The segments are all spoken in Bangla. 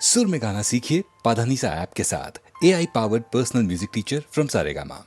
सुर में गाना सीखिए पाधानीसा ऐप के साथ। AI powered personal music teacher from Saregama.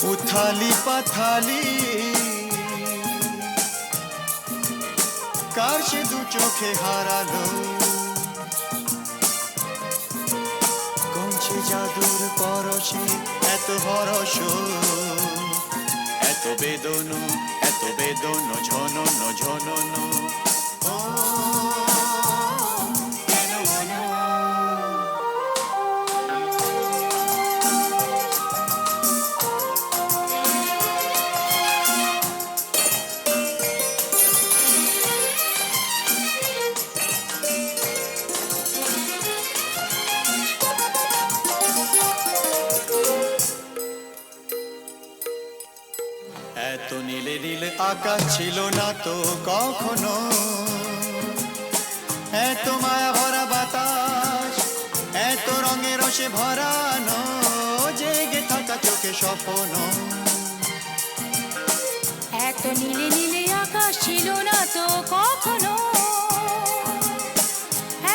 उथाली पाथाली কার সে দু চোখে হারালো কোন সে জাদুর পরশে এত হরস এত বেদন ঝনন ঝনন এত নীলে নীল আকাশ ছিল না তো কখনো এত মায়া ভরা বাতাস এত রঙে রসে ভরানো জেগে থাকা চোখে স্বপ্ন এত নীলে নীলে আকাশ ছিল না তো কখনো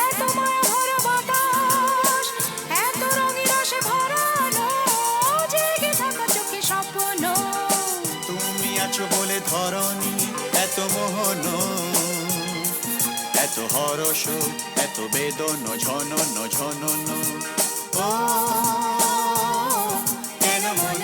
এত মায়া ভরা বাতাস এত রঙে রসে ভরানো জেগে থাকা চোখে স্বপ্ন আছো বলে ধরণী এত মোহন এত হরস এত বেদন ঝনন ঝনন ও কেন মন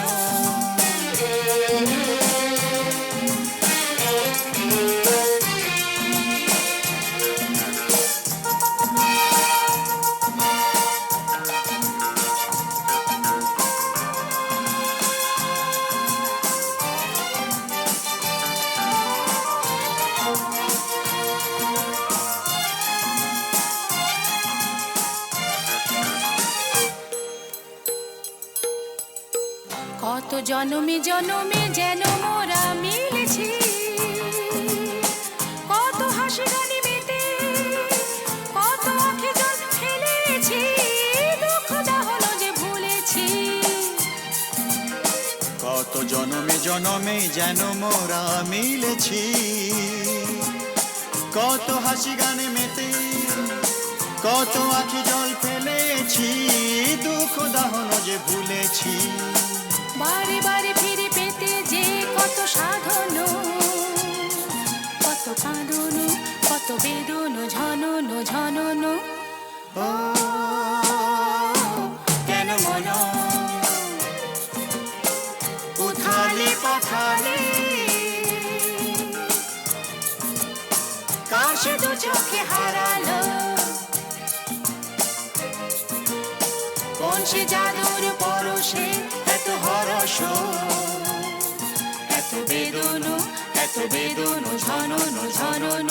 কত জনমে জনমে যেন মোরা মিলেছি কত হাসি গানে মেতে কত আঁখে জল ফেলেছি দুঃখ দাহন যে ভুলেছি কত জনমে জনমে যেন মোরা মিলেছি কত হাসি গানে মেতে কত আঁখি জল ফেলেছি দুঃখ দাহন যে ভুলেছি বারে বারে ফিরে পেতে যে কত সাধন কত কাঁদন কত বেদন ঝনন ঝনন ও কেন মন উথালি পাথালি কার সে দু চোখে হারালো কোন সে জাদুর পরশে এত হরস এত বেদন ঝনন ঝনন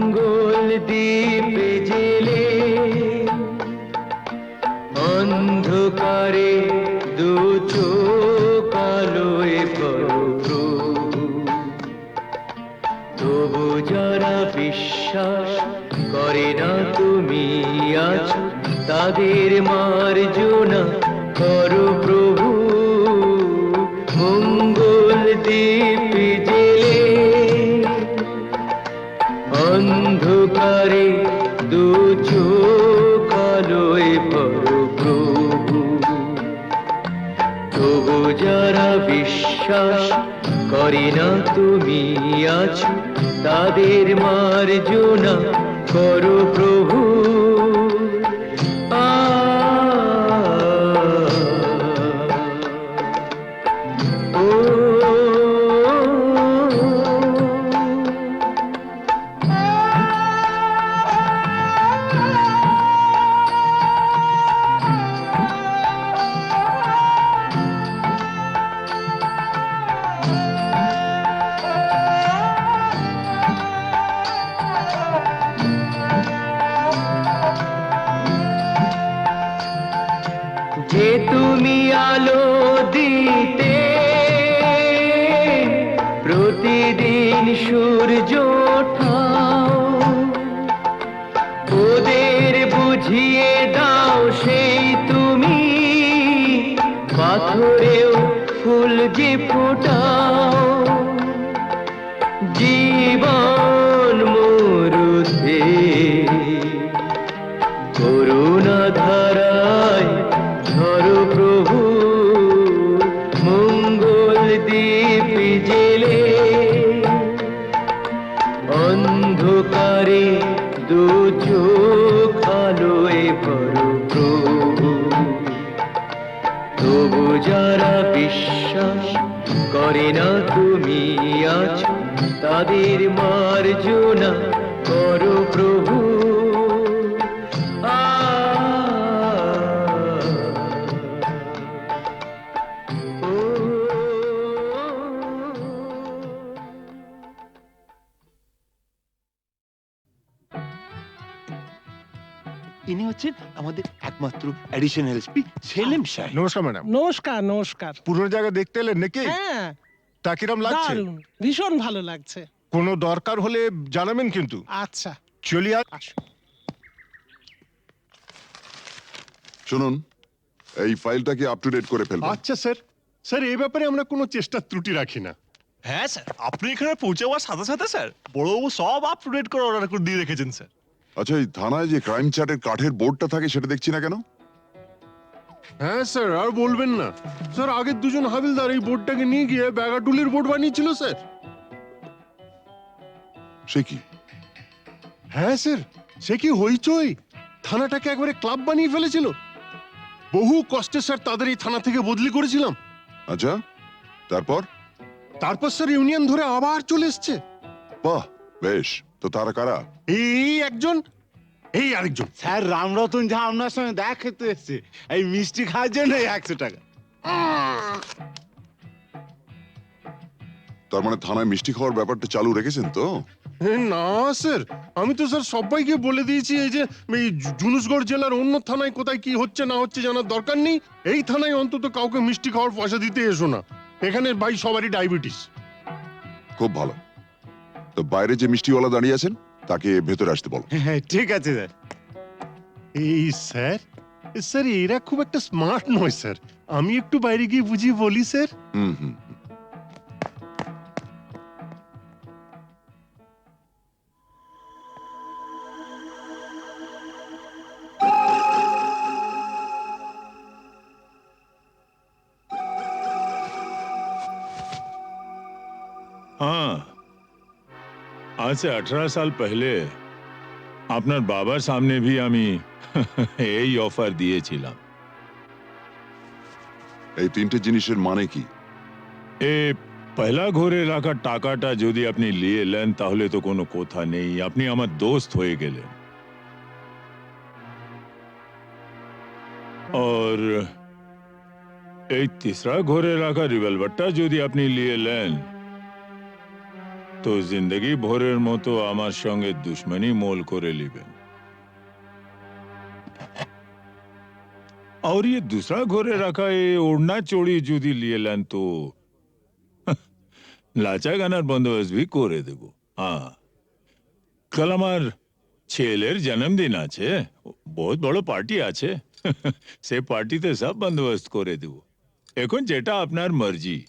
মঙ্গল দ্বীপে জেলে অন্ধকারে দু চোখ আলোয় করো প্রভু। তবু যারা বিশ্বাস করে না তুমি আছো, তাদের মার্জনা করো প্রভু। মঙ্গল দ্বীপে জেলে অন্ধকারে দু চোখ আলোয় করো প্রভু। তবু যারা বিশ্বাস করে না তুমি আছো, তাদের মার্জনা করো প্রভু। যে তুমি আলো দিতে প্রতিদিন সূর্য ওঠাও, ওদের বুঝিয়ে দাও সেই তুমি পাথরেও ফুল যে ফোটাও। জীবন মরুতে করুণা ধারায় ধরো প্রভু। মঙ্গল দ্বীপে জেলে অন্ধকারে দু চোখ আলোয় ভরো প্রভু। তবু যারা বিশ্বাস করে না তুমি আছো, তাদের মার্জনা করো প্রভু। ইনি হচ্ছেন আমাদের একমাত্র অ্যাডিশনাল এসপি সেলিম সাহেব। নমস্কার ম্যাডাম। নমস্কার নমস্কার। পুরো জায়গা দেখতে এলেন নাকি? হ্যাঁ, তা কিরম লাগছে? দারুণ, ভীষণ ভালো লাগছে। কোনো দরকার হলে জানাবেন কিন্তু। আচ্ছা, চলি আর আসো। শুনুন, এই ফাইলটাকে আপ টু ডেট করে ফেলবেন। আচ্ছা স্যার। স্যার এই ব্যাপারে আমরা কোনো চেষ্টা ত্রুটি রাখি না। হ্যাঁ স্যার, আপনি এখানে পৌঁছাবার সাথে সাথে স্যার বড়বাবু সব আপ টু ডেট করে অর্ডার করে দিয়ে রেখেছেন স্যার। আচ্ছা, এই থানায় যে ক্রাইম চার্টের কাঠের বোর্ডটা থাকে সেটা দেখছি না কেন? হ্যাঁ স্যার, আর বলবেন না স্যার, আগের দুজন হাবিলদার এই বোর্ডটাকে নিয়ে গিয়ে ব্যাগাটুলির বোর্ড বানিয়েছিল স্যার। সে কি? হ্যাঁ স্যার, সে কি হইচই, থানাটাকে একবারে ক্লাব বানিয়ে ফেলেছিল। বহু কষ্টে স্যার তাদের এই থানা থেকে বদলি করেছিলাম। আচ্ছা, তারপর? তারপর স্যার ইউনিয়ন ধরে আবার চলে এসছে। বাহ, বেশ। তো তারা কারা? এই একজন, এই আরেকজন। স্যার রামরতন ঝা আপনার সঙ্গে দেখা খেতে এসছে এই মিষ্টি খাওয়ার জন্য 100 টাকা। তার মানে থানায় মিষ্টি খাওয়ার ব্যাপারটা চালু রেখেছেন তো? না স্যার, আমি তো স্যার সবাইকে বলে দিয়েছি এই যে এই জুনুসগড় জেলার অন্য থানায় কোথায় কি হচ্ছে না হচ্ছে জানার দরকার নেই। এই থানায় অন্তত কাউকে মিষ্টি খাওয়ার পয়সা দিতে এসো না। এখানে ভাই সবারই ডায়াবেটিস। খুব ভালো। তো বাইরে যে মিষ্টিওয়ালা দাঁড়িয়ে আছেন তাকে ভেতরে আসতে বলো। হ্যাঁ ঠিক আছে স্যার। এই স্যার, স্যার এরা খুব একটা স্মার্ট নয় স্যার, আমি একটু বাইরে গিয়ে বুঝিয়ে বলি স্যার। হুম হুম। हाँ, आज से 18 साल पहले আপনার বাবার সামনে भी আমি এই অফার দিয়েছিলাম। এই তিনটে জিনিসের মানে কি? এ পয়লা ঘরে রাখা টাকাটা যদি আপনি নিয়ে নেন তাহলে তো কোনো কথা নেই, আপনি আমার দোস্ত হয়ে গেলেন। और এই तीसरा ঘরে রাখা রিভলভারটা যদি আপনি নিয়ে নেন তো জিন্দগি ভোরের মতো আমার সঙ্গে দুশ্মনী মোল করে লিবেন। और ये दूसरा घोरे रखा है ओढ़ना चोड़ी जुदी लिए लेन तो लाचा गानार बंदोबस्त भी करे देबो। हाँ, कल আমার ছেলের জন্মদিন আছে, বহুত বড় পার্টি আছে। সে পার্টিতে সব বন্দোবস্ত করে দেব। এখন যেটা আপনার মর্জি।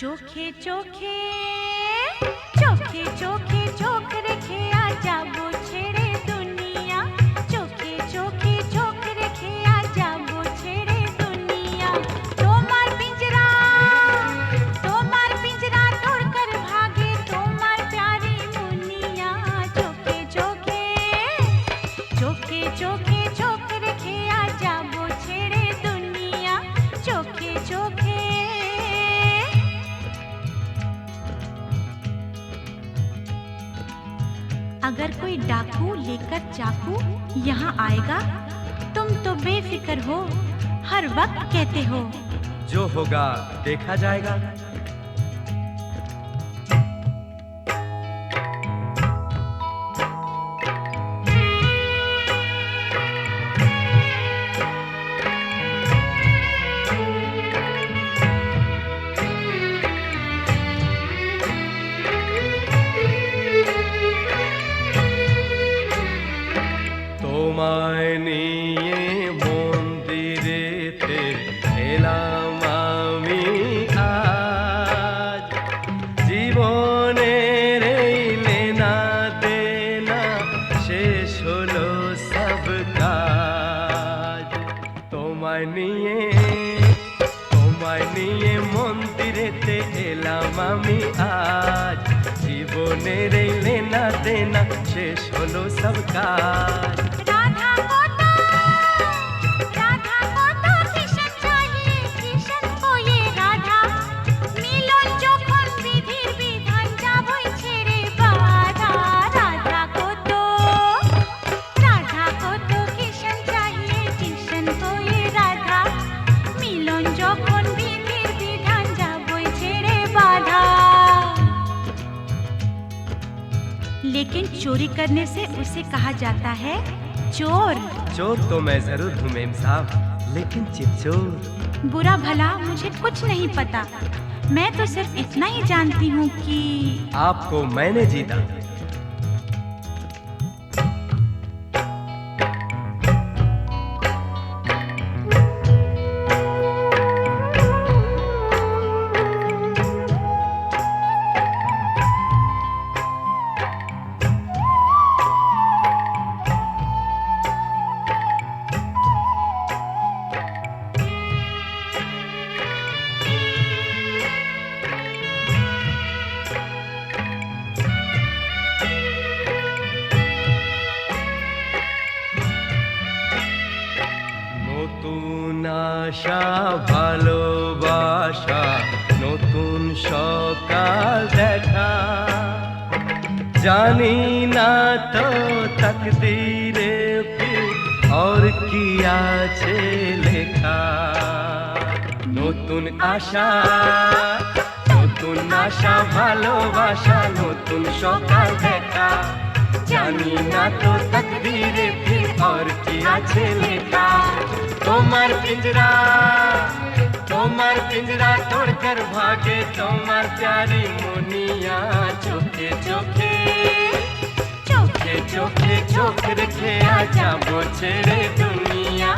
চোখে চোখে চোখে চোখে চোখ রেখে আজ যাবো ছেড়ে দুনিয়া, চোখে চোখে চোখ রেখে আজ যাবো ছেড়ে দুনিয়া। তোমার পিঞ্জরা তোড়কর ভাগে তোমার প্যারি মুনিয়া, চোখে চোখে চোখে চোখে চোখ রেখে আজ যাবো ছেড়ে দুনিয়া, চোখে চোখে। अगर कोई डाकू लेकर चाकू यहाँ आएगा, तुम तो बेफिक्र हो, हर वक्त कहते हो जो होगा देखा जाएगा। তোমায় নিয়ে মন্দিরেতে এলাম আমি আজ, জীবনের এই লেনা দেনা শেষ হলো সব কাজ। তোমায় নিয়ে মন্দিরেতে এলাম আমি আজ, জীবনের এই লেনা দেনা শেষ হলো সব কাজ। राधा को तो किशन चाहिए, किशन को ये राधा, मिलन যখন বিধির বিধান যাবই ছেড়ে বাধা। राधा को तो किशन चाहिए, किशन को ये राधा, मिलन যখন বিধির বিধান যাবই ছেড়ে বাধা। लेकिन चोरी करने से उसे कहा जाता है चोर। चोर तो मैं जरूर हूँ मेम साहब, लेकिन चितचोर। बुरा भला मुझे कुछ नहीं पता, मैं तो सिर्फ इतना ही जानती हूँ कि आपको मैंने जीता। নতুন আশা ভালোবাসা, নতুন সকাল দেখা, জানি না তো তকদীরে ফির और কি আছে লেখা। নতুন আশা ভালোবাসা, নতুন সকাল দেখা, জানি না তো তকদীরে ফির और কি আছে লেখা। তোমার পিঞ্জরা तोड़कर भागे তোমার प्यारी मुनिया, চোখে চোখে চোখে চোখে চোখ রেখে আজ যাবো ছেড়ে দুনিয়া,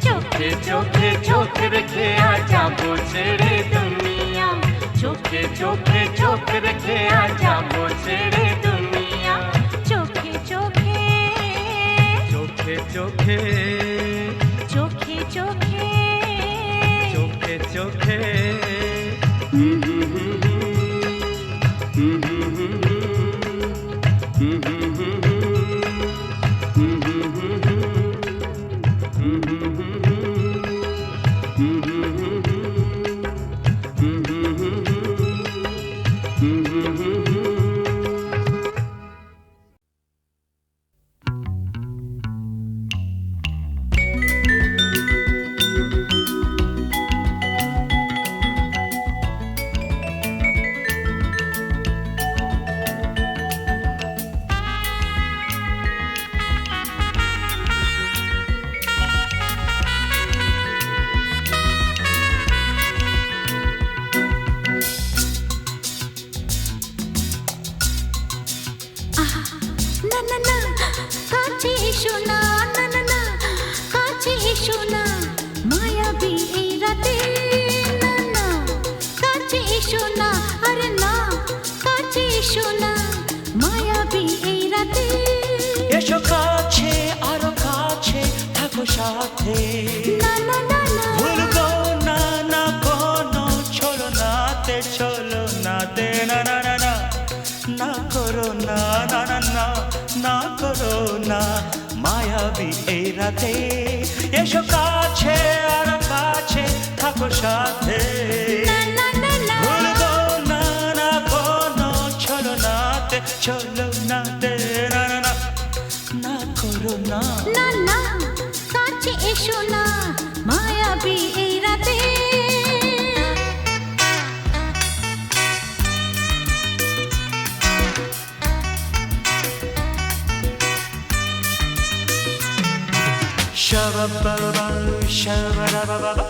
চোখে চোখে চোখ রেখে আজ যাবো ছেড়ে দুনিয়া, চোখে চোখে চোখ রেখে আজ যাবো ছেড়ে দুনিয়া, চোখে চোখে চোখে চোখে চোখে চোখে চোখে চোখে Mm-hmm. সাথে না না না না ভুলবো না না কোনো ছলো নাতে না না না না না করো না না না না না করো না মায়াবী এই রাতে এসো কাছে আর কাছে থাকো সাথে না না না না ভুলবো না না কোনো ছলো নাতে না না না না করো না না না কাছে এসো না মায়াবী এই রাতে Shabba-ba-ba, shabba-da-ba-ba-ba.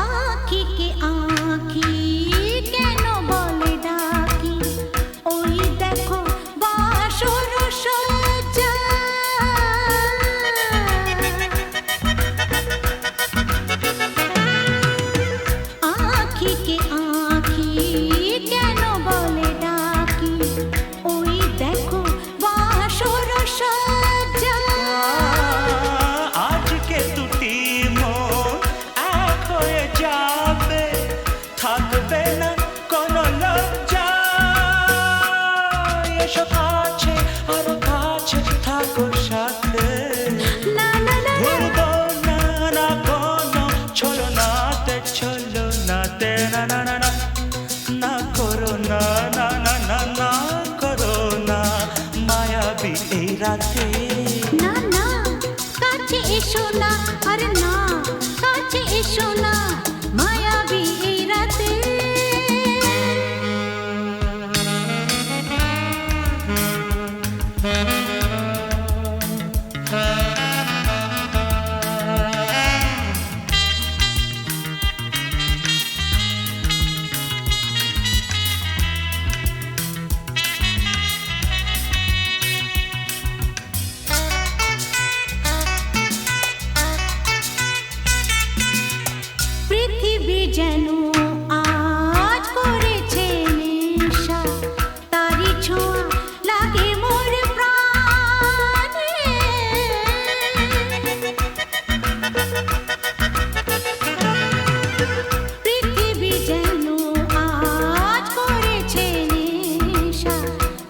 আঁখি কে আঁখি কেন বলে ডাকি ওই দেখো বাসর সজ্জা আঁখি কে আঁখি কেন বলে ডাকি ওই দেখো বাসর সজ্জা আজকে দুটি মন এক হয়ে যাবে থাকবে না কোনো লজ্জা এসো কাছে আরো কাছে থাকো সাথে না না না ভুলবো না না কোনো ছলো নাতে না না না না না করো না না না না না করো না মায়াবী এই রাতে না না কাছে এসো না আরে না কাছে এসো না মায়াবী এই রাতে পৃথিবী যেন আজ করেছে নেশা তারি ছোঁয়া লাগে মোর প্রাণে পৃথিবী যেন আজ করেছে নেশা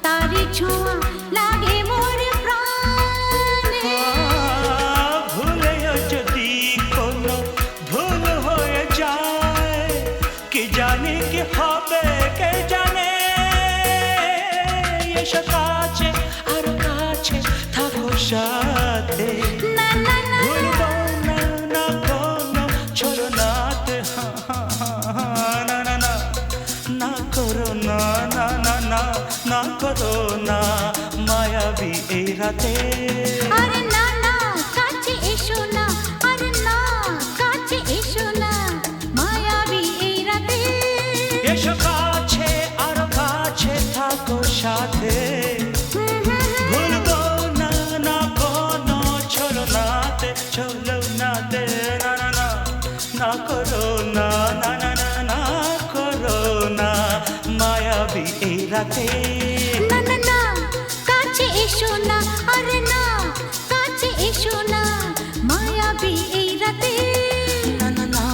তারি ছোঁয়া লাগে মোর প্রাণে ভুলেও যদি কোনো ভুল হয়ে যায় কি জানি কি হবে কে জানে এসো কাছে আর কাছে থাকো সাথে না না না ভুলবো না না কোনো ছলো নাতে না না না না করো না না না না না করো না মায়াবী এই রাতে আরে না না কাছে এসো না আরে না কাছে এসো না মায়াবী এই রাতে এসো কাছে আর কাছে থাকো সাথে ভুলবো না না কোনো ছলো নাতে না না না না করো না না না না না করো না মায়াবী এই রাতে না না না কাছে এসো না আরে না কাছে এসো না মায়াবী এই রাতে না না না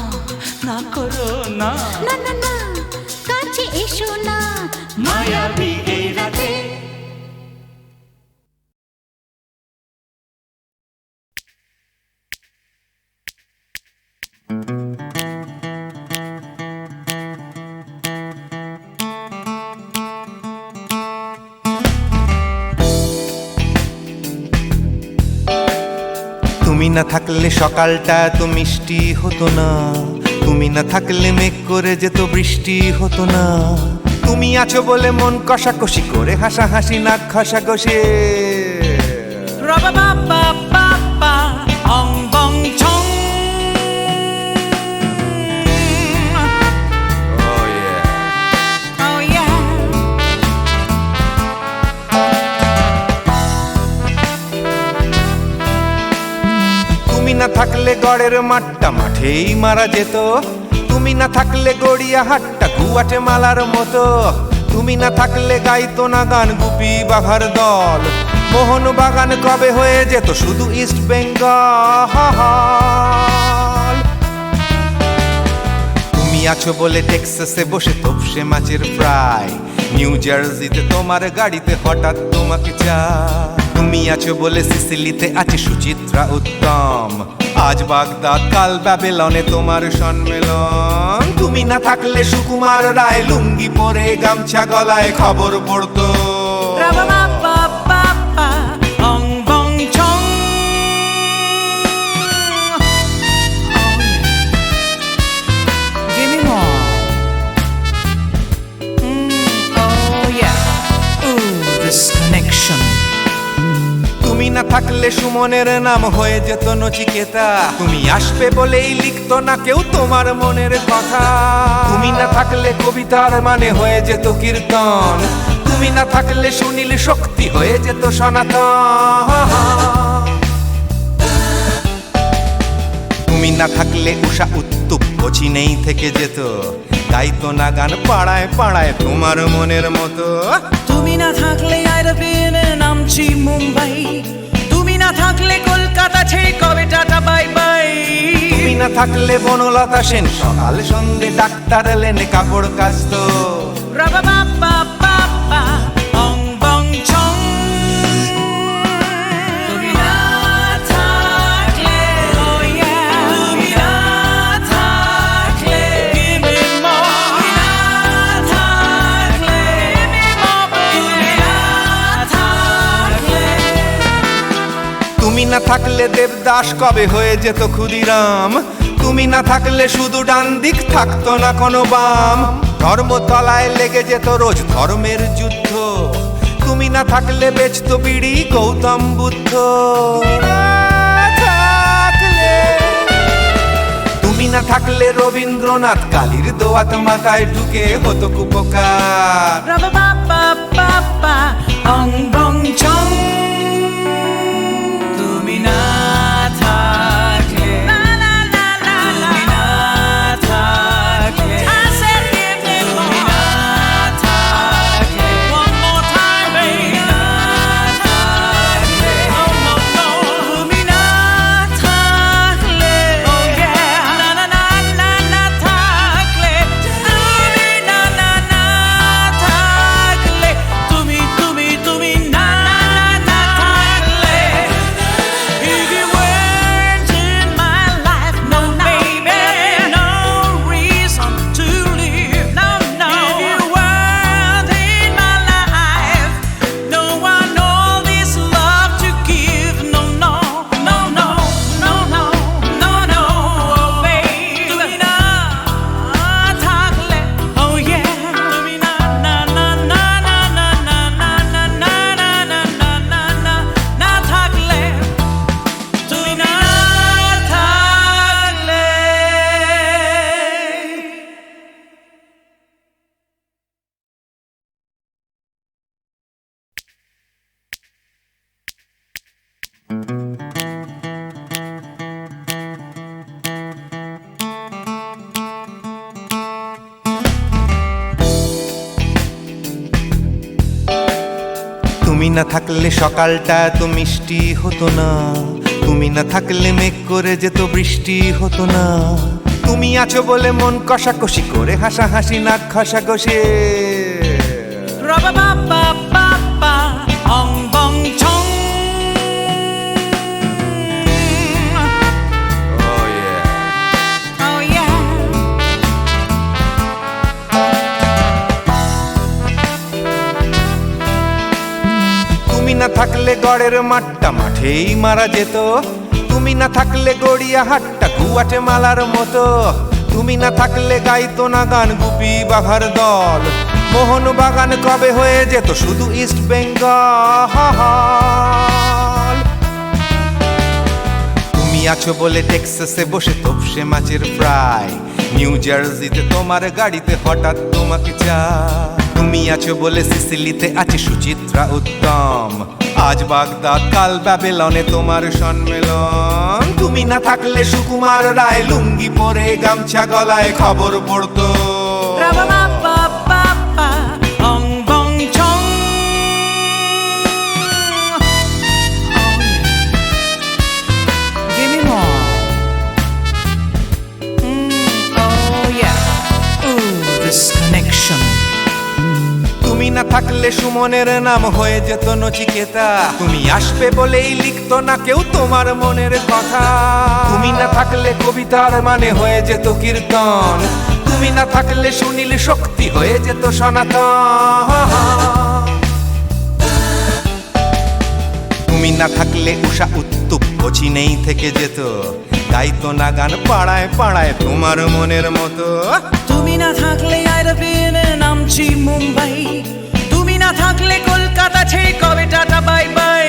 না করো না না না না কাছে এসো না মায়াবী এই রাতে তুমি না থাকলে সকালটা এত মিষ্টি হতো না, তুমি না থাকলে মেঘ করে যেত বৃষ্টি হতো না। তুমি আছো বলে মন কষাকষি করে হাসাহাসি নাক ঘষাঘষি। অং বং ছং না থাকলে গড়ের মাঠটা মাঠেই মারা যেত, তুমি না থাকলে গড়িয়া হাটটা গুয়াটে মালার মতো, তুমি না থাকলে গাইতো না গান গুপি বাঘার দল, মোহন বাগান কবে হয়ে যেত শুধু ইস্ট বেঙ্গল। তুমি আছো বলে টেক্সাসে বসে তপসে মাছের ফ্রাই, নিউ জার্সিতে তোমার গাড়িতে হঠাৎ তোমাকে চাই, তুমি আছো বলে সিসিলিতে আছে সুচিত্রা উত্তম, আজ বাগদাদ কাল ব্যাবিলনে তোমার সম্মেলন, তুমি না থাকলে সুকুমার রায় লুঙ্গি পরে গামছা গলায় খবর পড়তো। তুমি না থাকলে সুমনের নাম হয়ে যেত নচিকেতা, তুমি আসবে বলেই লিখতো না কেউ তোমার মনের কথা, তুমি না থাকলে কবিতার মানে হয়ে যেত কীর্তন, তুমি না থাকলে সুনীল শক্তি হয়ে যেত সনাতন, তুমি না থাকলে উষা উত্তুপ নেই থেকে যেত, গাইতো না গান পাড়ায় পাড়ায় তোমার মনের মতো, তুমি না থাকলে নামছি মুম্বাই, তুমি না থাকলে কলকাতা ছেড়ে কবে টাটা বাই বাই, তুমি না থাকলে বনলতা সেন সকাল সন্ধে ডাক্তার লেনে কাপড় কাচতো। তুমি না থাকলে, তুমি না থাকলে, তুমি না থাকলে, তুমি না থাকলে, তুমি না থাকলে দেবদাস কবে হয়ে যেত ক্ষুদিরাম, তুমি না থাকলে শুধু ডান দিক থাকতো না কোনো বাম, ধর্মতলায় লেগে যেত রোজ ধর্মের যুদ্ধ, তুমি না থাকলে বেচতো বিড়ি গৌতম বুদ্ধ, তুমি না থাকলে রবীন্দ্রনাথ কালীর দোয়াত মাথায় ঢুকে হতো কুপকার। তুমি না থাকলে, তুমি না থাকলে, তুমি না থাকলে, one more time, baby, না থাকলে, oh no no, তুমি না থাকলে, oh yeah, না না না না না থাকলে, তুমি না না না থাকলে, তুমি তুমি তুমি না না থাকলে, if you weren't in my life, no baby, no reason to live, no no, if you weren't in my life, no one all this love to give, no no no no no no no no, oh baby, তুমি না থাকলে, oh yeah, তুমি না না না না না না না না না না না না না না না না থাকলে, তুমি না থাকলে। তুমি না থাকলে সকালটা এত মিষ্টি হতো না, তুমি না থাকলে মেঘ করে যেত বৃষ্টি হতো না, তুমি আছো বলে মন কষাকষি করে হাসাহাসি নাক ঘষাঘষি। অং বং ছং, Oh yeah. oh yeah, তুমি না থাকলে গড়ের মাঠটা মাঠেই মারা যেত, তুমি না থাকলে গড়িয়া হাটটা গুয়াটে মালার মতো, তুমি না থাকলে গাইতো না গান গুপি বাঘার দল, মোহন বাগান কবে হয়ে যেত শুধু ইস্ট বেঙ্গল। তুমি আছো বলে টেক্সাসে বসে তপসে মাছের ফ্রাই, নিউ জার্সিতে তোমার গাড়িতে হঠাৎ তোমাকে চাই, তুমি আছো বলে সিসিলিতে আছে সুচিত্রা উত্তম, আজ বাগদাদ কাল ব্যাবিলনে তোমার সম্মেলন। তুমি না থাকলে সুকুমার রায় লুঙ্গি পরে গামছা গলায় খবর পড়তো। তুমি না থাকলে সুমনের নাম হয়ে যেত নচিকেতা। তুমি আসবে বলেই লিখতো না কেউ তোমার মনের কথা। তুমি না থাকলে কবিতার মানে হয়ে যেত কীর্তন। তুমি না থাকলে সুনীল শক্তি হয়ে যেত সনাতন। তুমি না থাকলে উষা উত্তুপ নেই থেকে যেত, গাইতো না গান পাড়ায় পাড়ায় তোমার মনের মতো। তুমি না থাকলে আইরবিনে নামছি মুম্বাই, তুমি না থাকলে কলকাতা ছেড়ে কবে টাটা বাই বাই।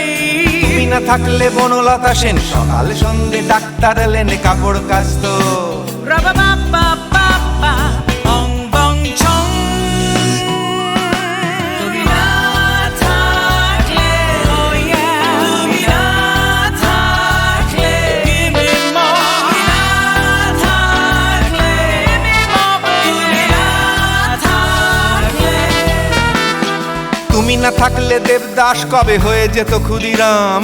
তুমি না থাকলে বনলতা সেন সকাল সন্ধে ডাক্তার লেনে কাপড় কাচতো। রাবা বাবা বাবা অং বং ছং। তুমি না থাকলে oh yeah, তুমি না থাকলে give me more, তুমি না থাকলে give me more, তুমি না থাকলে। তুমি না থাকলে দেবদাস কবে হয়ে যেত ক্ষুদিরাম।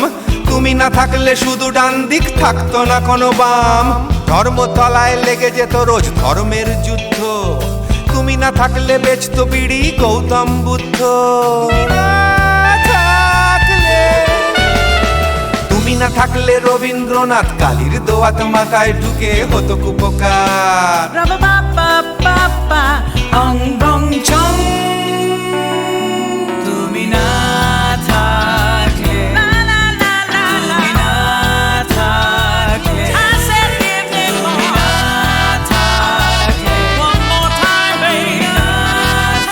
তুমি না থাকলে শুধু ডান দিক থাকতো না কোনো বাম। ধর্মতলায় লেগে যেত রোজ ধর্মের যুদ্ধ। তুমি না থাকলে বেচতো বিড়ি গৌতম বুদ্ধ। তুমি না থাকলে রবীন্দ্রনাথ কালীর দোয়াত মাথায় ঢুকে হতো কুপকার। রাবা বাবা বাবা অং বং ছং। তুমি না থাকলে না না না না, তুমি না থাকলে I said give me more, তুমি না থাকলে one more time baby, তুমি না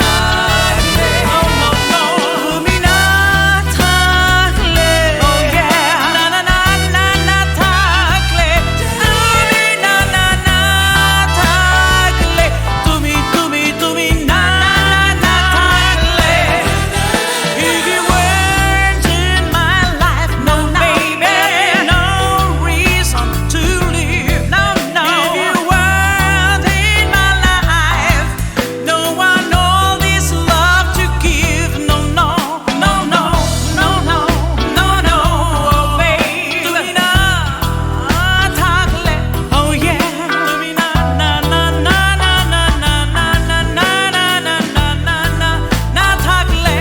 থাকলে oh no no, তুমি না থাকলে oh yeah, না না না না না থাকলে, তুমি না না না থাকলে, তুমি তুমি তুমি না না না থাকলে। If you weren't in my life, no baby, no reason to live, no no. If you weren't in my life, no one all this love to give, no no no no no no no no, oh baby. তুমি না থাকলে oh yeah, তুমি না না না না না না না না না না না না না না না না থাকলে,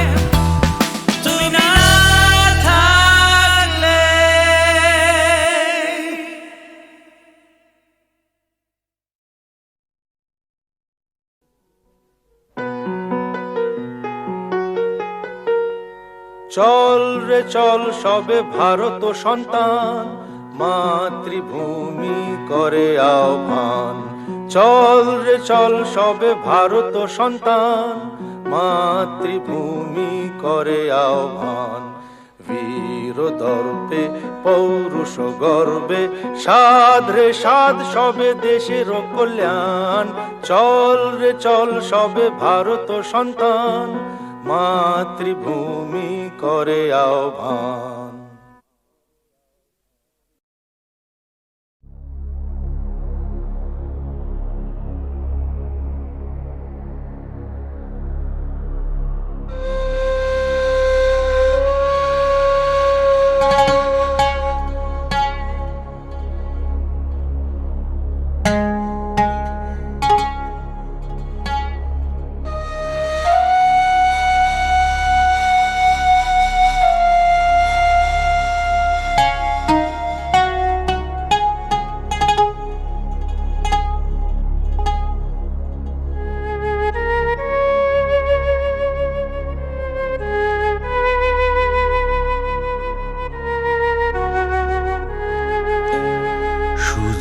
তুমি না থাকলে। চল রে চল সবে ভারত সন্তান, মাতৃভূমি করে আহ্বান। চল রে চল সবে ভারত সন্তান, মাতৃভূমি করে আহ্বান। বীর দর্পে পৌরুষ গর্বে সাধ রে সাধ সবে দেশের কল্যাণ। চল রে চল সবে ভারত সন্তান, মাতৃভূমি করে আহ্বান।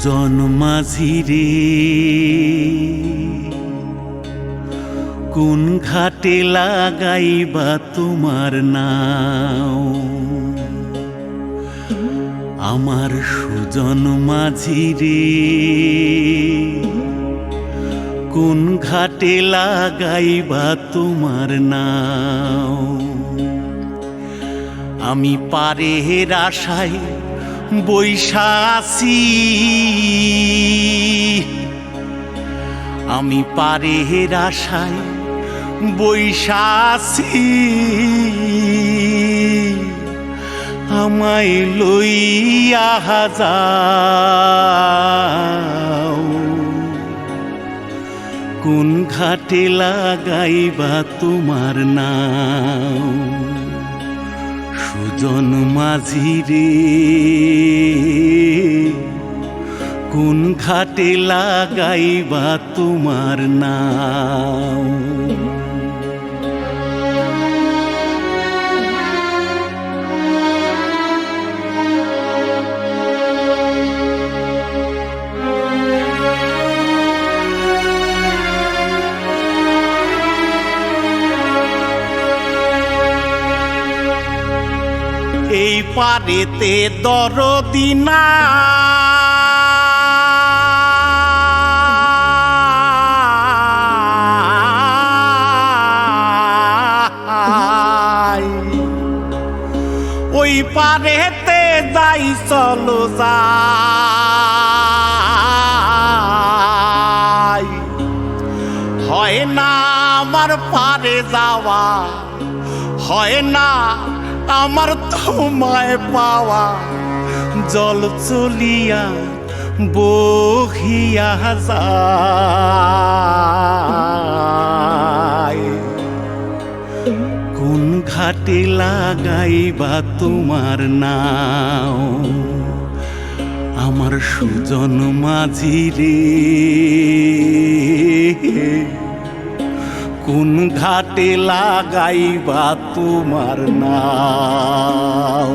সুজন মাঝি রে কোন ঘাটে লাগাইবা তোমার নাও। আমার সুজন মাঝি রে কোন ঘাটে লাগাইবা তোমার নাও। আমি পারের আশায় বৈশা আছি, আমি পারের আশায় বৈশা আছি, আমায় লইয়া যাও, কোন ঘাটে লাগাইবা তোমার নাও, সুজন মাঝি রে, কোন ঘাটে লাগাইবা তোমার নাও। এই পারেতে দরদি নাই, ওই পারেতে যাই চলো যাই, হয় না আমার পারে যাওয়া, হয় না আমার তোমায় পাওয়া, জল চলিয়া বহিয়া যায়, কোন ঘাটে লাগাইবা তোমার নাও, আমার সুজন মাঝি রে, কোন ঘাটে লাগাইবা তোমার নাও।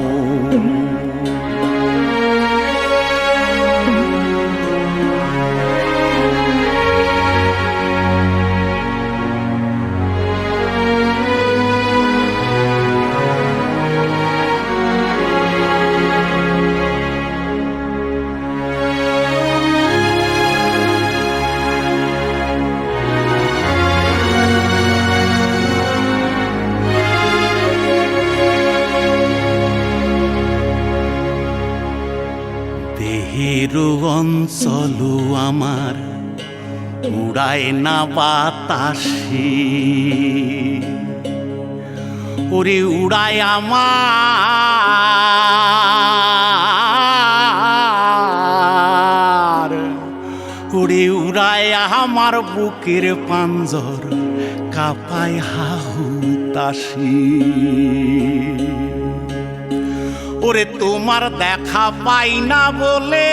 দেহেরও অঞ্চল আমার উড়ায় না বাতাসে, ওরে উড়ায় আমার, ওরে উড়ায় আমার বুকের পাঞ্জর, কাঁপায় হাহুতাশি, ওরে তোমার দেখা পাই না বলে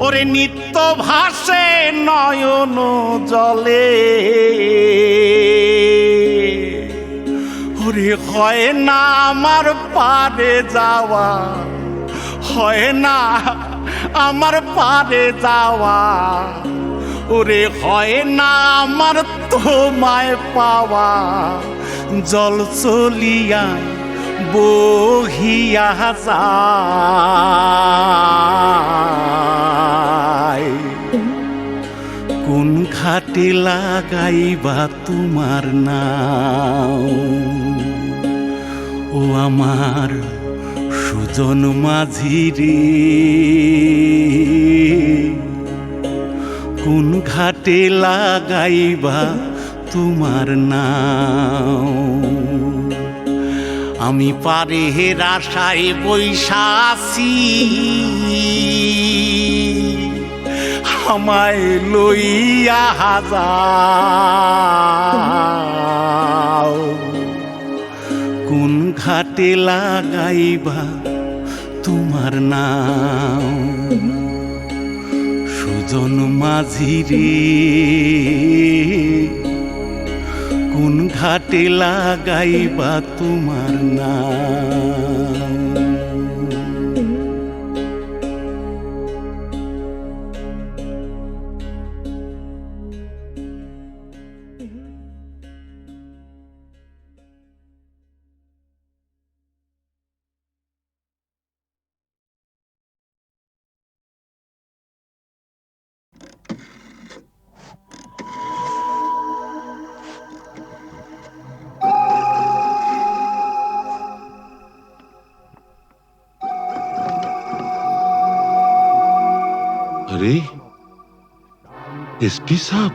ওরে নিত্য ভাসে নয়ন জলে, ওরে হয় না আমার পারে যাওয়া, হয় না আমার পারে যাওয়া, ওরে হয় না আমার তোমায় পাওয়া, জল চলিয়া বহিয়া যায়, কোন ঘাটে লাগাইবা তোমার নাও, ও আমার সুজন মাঝি রে, কোন ঘাটে লাগাইবা তোমার নাও, আমি পারের আশায় বৈশা আছি, আমায় লইয়া যাও, কোন ঘাটে লাগাইবা তোমার নাও, সুজন মাঝি রে, কোন ঘাটে লাগাইবা তোমার নাও। এসপি সাহেব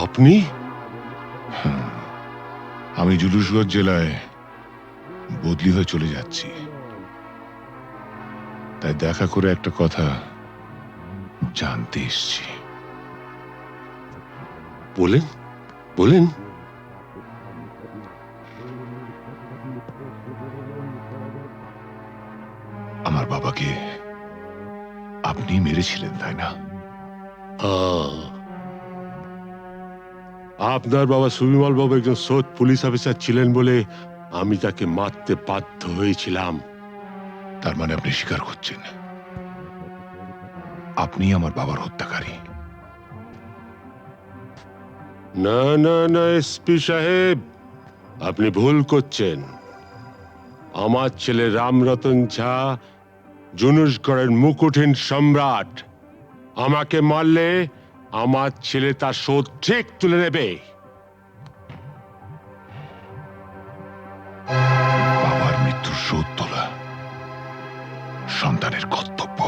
আপনি? আমি জুলুসগঞ্জ জেলায় বদলি হয়ে চলে যাচ্ছি, তাই দেখা করে একটা কথা জানতে এসছি। বলেন বলেন। আমার বাবাকে আপনি মেরেছিলেন, তাই না? আপনার বাবা সুবিমল বাবু একজন সৎ পুলিশ অফিসার ছিলেন বলে আমি তাকে মারতে বাধ্য হয়েছিলাম। তার মানে আপনি স্বীকার করছেন আপনি আমার বাবার হত্যাকারী? না না না এসপি সাহেব, আপনি ভুল করছেন। আমার ছেলে রামরতন ঝা জুনুসগড়ের মুকুটহীন সম্রাট। আমাকে মারলে আমার ছেলে তার শোধ ঠিক তুলে নেবে। বাবার মৃত্যুর শোধ তোলা সন্তানের কর্তব্য।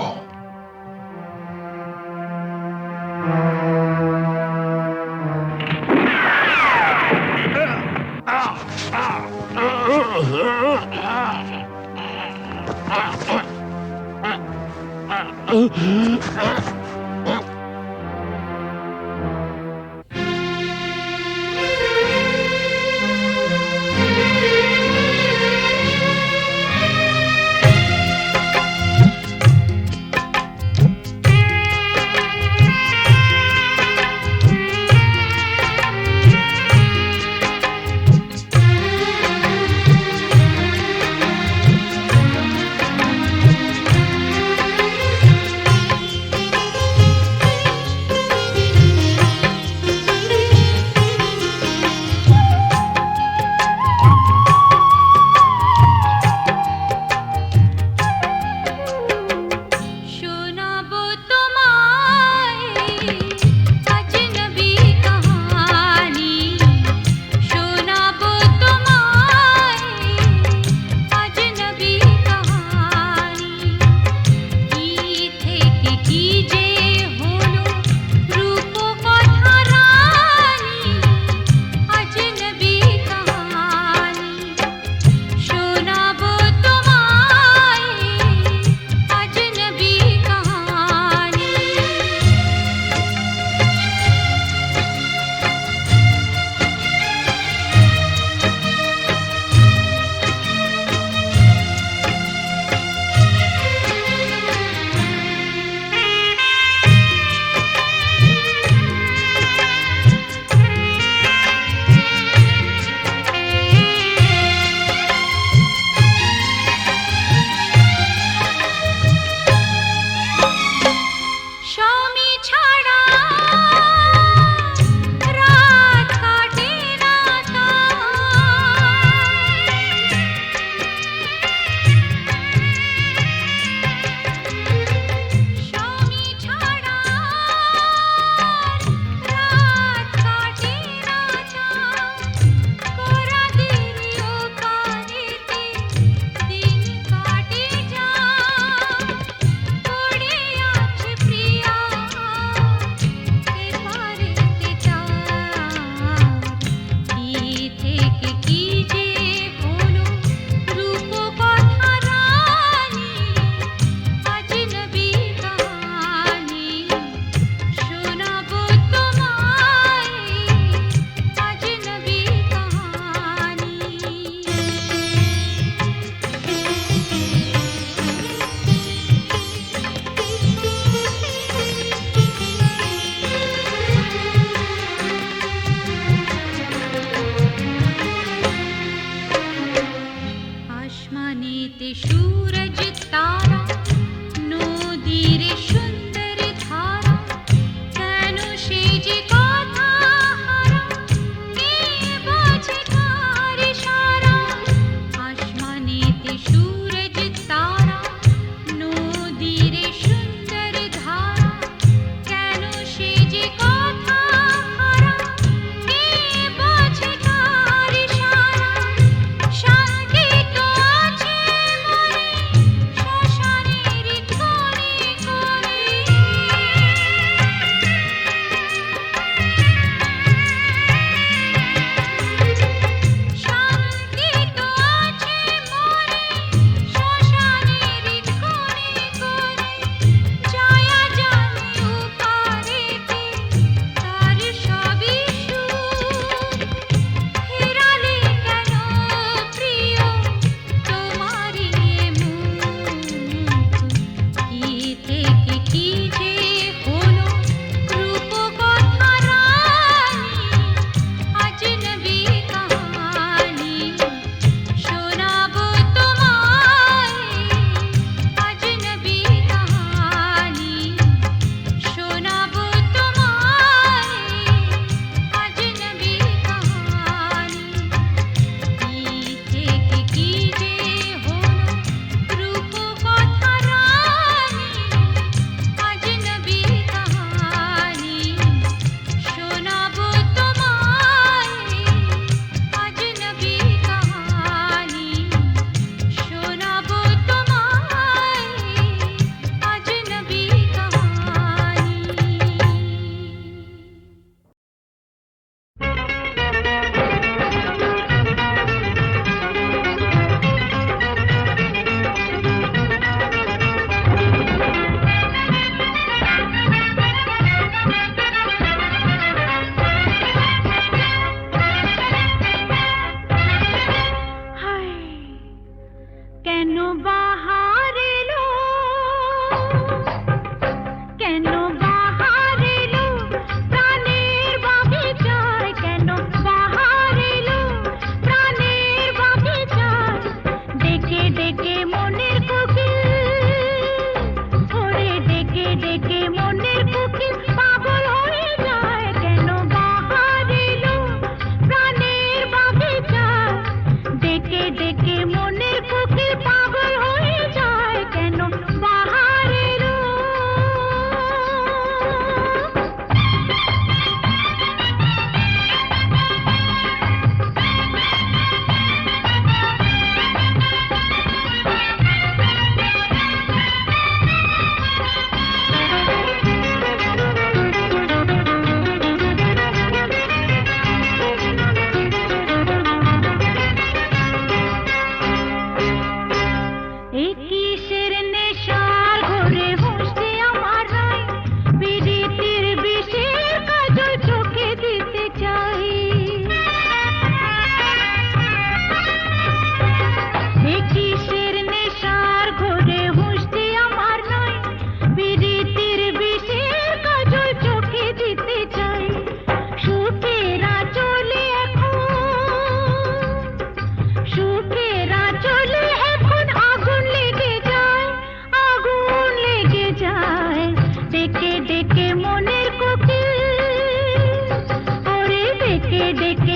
ডেকে